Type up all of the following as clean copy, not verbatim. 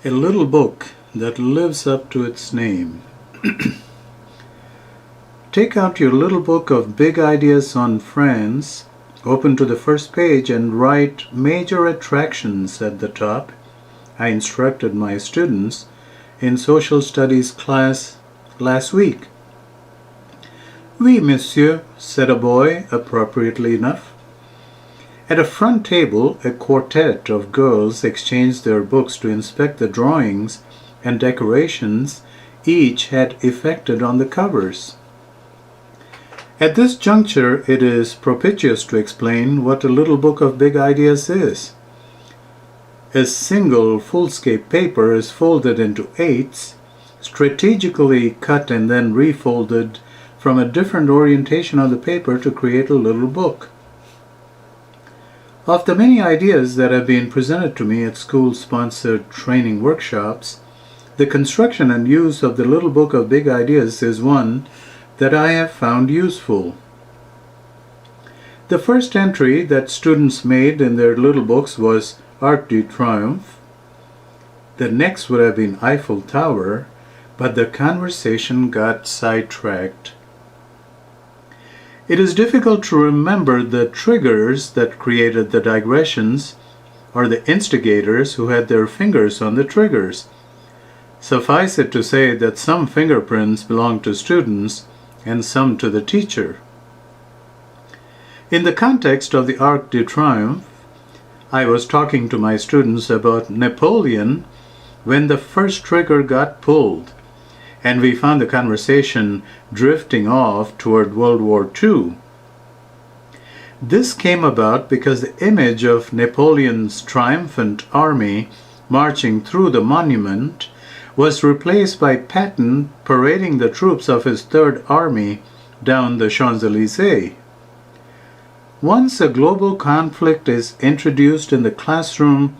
A little book that lives up to its name. Take out your little book of big ideas on France, open to the first page and write major attractions at the top. I instructed my students in social studies class last week. Oui, monsieur, said a boy, appropriately enough. At a front table, a quartet of girls exchanged their books to inspect the drawings and decorations each had effected on the covers. At this juncture, it is propitious to explain what a little book of big ideas is. A single foolscape paper is folded into eighths, strategically cut and then refolded from a different orientation on the paper to create a little book. Of the many ideas that have been presented to me at school-sponsored training workshops, the construction and use of the little book of big ideas is one that I have found useful. The first entry that students made in their little books was Arc de Triomphe. The next would have been Eiffel Tower, but the conversation got sidetracked. It is difficult to remember the triggers that created the digressions or the instigators who had their fingers on the triggers. Suffice it to say that some fingerprints belong to students and some to the teacher. In the context of the Arc de Triomphe, I was talking to my students about Napoleon when the first trigger got pulled, and we found the conversation drifting off toward World War II. This came about because the image of Napoleon's triumphant army marching through the monument was replaced by Patton parading the troops of his Third Army down the Champs-Élysées. Once a global conflict is introduced in the classroom,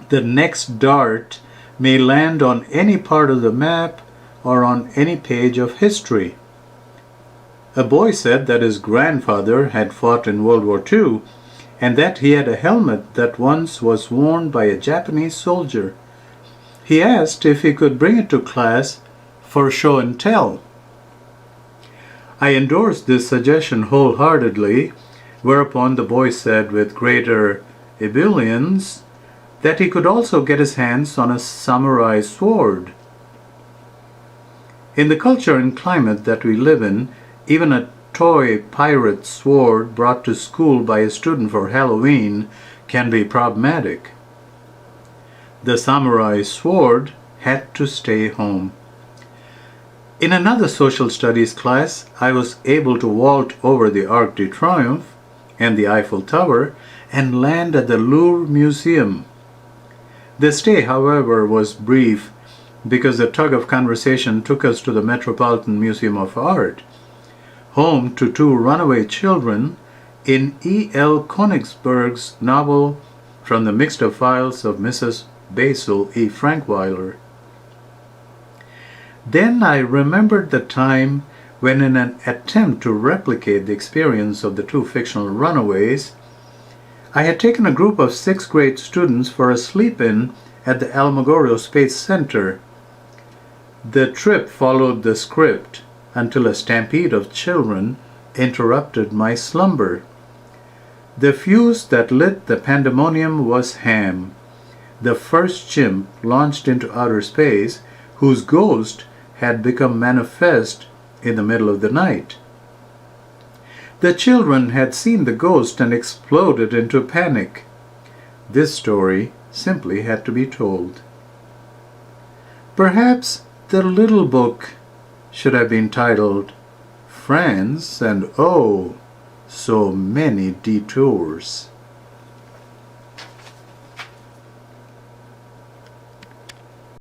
the next dart may land on any part of the map or on any page of history. A boy said that his grandfather had fought in World War II and that he had a helmet that once was worn by a Japanese soldier. He asked if he could bring it to class for show and tell. I endorsed this suggestion wholeheartedly, whereupon the boy said with greater ebullience that he could also get his hands on a samurai sword. In the culture and climate that we live in, even a toy pirate sword brought to school by a student for Halloween can be problematic. The samurai sword had to stay home. In another social studies class, I was able to vault over the Arc de Triomphe and the Eiffel Tower and land at the Louvre Museum. The stay, however, was brief because the tug of conversation took us to the Metropolitan Museum of Art, home to two runaway children in E.L. Konigsberg's novel From the Mixed-Up Files of Mrs. Basil E. Frankweiler. Then I remembered the time when, in an attempt to replicate the experience of the two fictional runaways, I had taken a group of 6th grade students for a sleep-in at the Alamogordo Space Center. The trip followed the script until a stampede of children interrupted my slumber. The fuse that lit the pandemonium was Ham, the first chimp launched into outer space whose ghost had become manifest in the middle of the night. The children had seen the ghost and exploded into panic. This story simply had to be told. Perhaps the little book should have been titled France and Oh, So Many Detours.